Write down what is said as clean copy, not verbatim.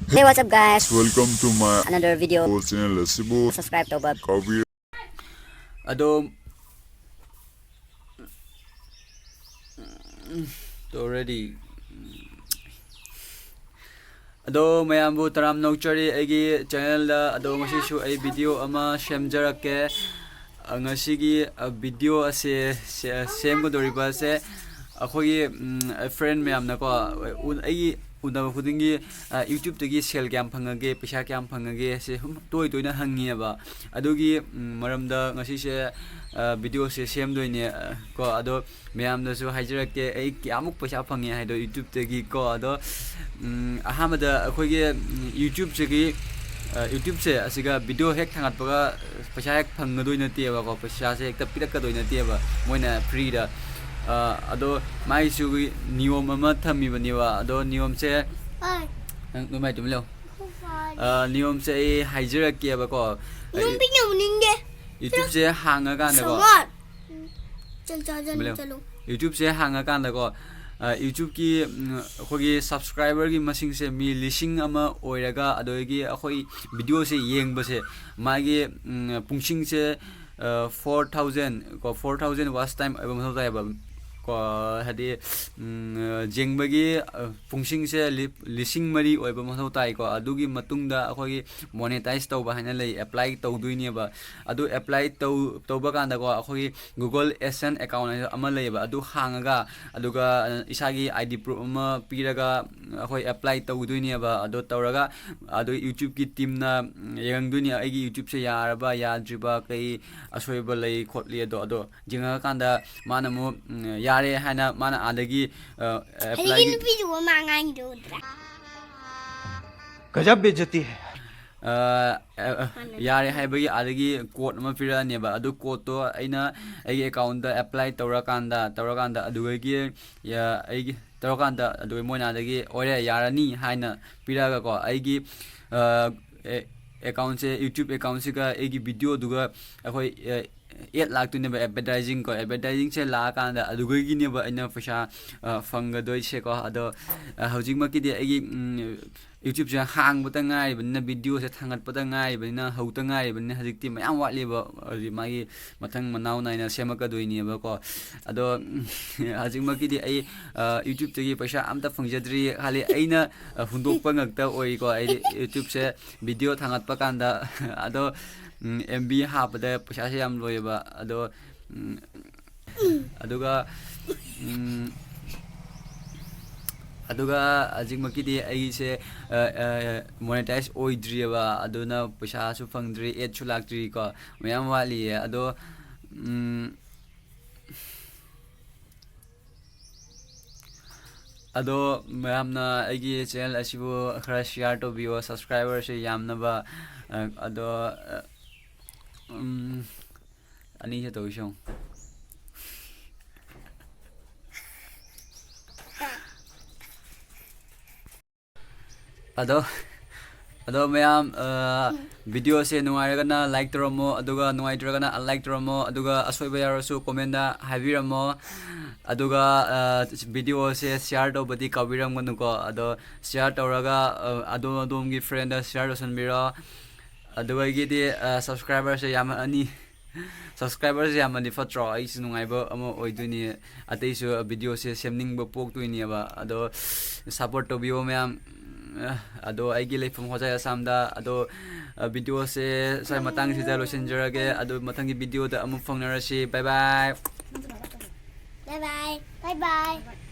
Hey, what's up, guys? Welcome to my Another video. channel. Subscribe to Bob. Copy. Ado already ado mayambu taram nokchari agi channel da ado ngasi shu ai video ama shamjarake ngasi gi video ase same go doriba se akhoi friend mayam na ko ai udaba khudingi YouTube tagi sell gam phangage paisa kyam phangage se toy toina hangi ba adugi maramda ngasi se video se same doine ko ado mayam da su haijarake ai kyamuk paisa phangi haido YouTube tagi ko ado ahamada akhoi ge YouTube tagi YouTube se asiga video hek thangat paga paisa hek phangadoina tiaba ko paisa se ekta pirakadoina tiaba moina free da ado mai su niyom ama thami baniwa ado niyom se no mai tumlo niyom se haijira ke ba ko niyom pi nyom ninge YouTube se hanga kan da ko chalo YouTube se hanga kan da ko YouTube ki khogi subscriber gi masing se mi lising ama oiraga ado gi akhoi video se yeng ba se magi pungsing se 4000 ko 4000 watch time abam hoda ba ko hadi jengbagi pungsing se lising mari oiba mathau tai ko adugi matungda akhoi monetize tawba hana lei apply tawduini ba adu apply tawba kanda ko akhoi Google AdSense account ama lei ba adu hangaga aduga isagi ID proof ama piraga akhoi apply tawduini ba adu tawraga adu YouTube ki team na yangduini aigi YouTube se yaraba yadriba kai asoiba lei khotli ado jinga kanda manamu yare hana mana adagi apply लेकिन भी जो मांगाई दो गजब बेइज्जती है yare haibagi adagi code ma pirane ba adu code to aina ai account da apply tawrakanda adugi ya ai tawrakanda adu moina adagi ore yarani haina piraga ko aigi account se YouTube account se ga aigi video duga akhoi 8 lakh to never advertising se la kanda adugi ne ba ina fasha fanga doi se ko ado housing ma ki de agi YouTube se hang bata ngai bna video se thangat bata ngai bna hauta ngai bna hajikti mayam watli ba magi mathang manau naina semaka doi ni ba ko ado hajing ma ki de ai YouTube te gi paisa amta fungjadri khali aina hundok pa ngakta oi ko ai YouTube se video thangat pa kanda ado MB hapada paisa se yam loiba ado aduga ajing makidi ai se monetize oidriba aduna paisa su phangdri 8 laktri ko mayam wali ado ado mayamna aigi channel asibu khara share to bio subscriber se yamna ba ado ani je to shong ado mayam video se nuairagana like toramo aduga nuaitragana unlike toramo aduga asoiba yarasu comment da habiramo aduga video se share to badi kabiram ganuko ado share toraga adom friend da share sanbira aduga gi de subscribers se yam ani subscribers yam ani fatro ai sunungaiba amo oiduni ateisu video se semning ba pok tuini ba ado support to bio mayam ado aigi leifum hoja samda ado video se sai matang si jalo senjurage ado matangi video da amu phongnarasi bye bye bye bye bye bye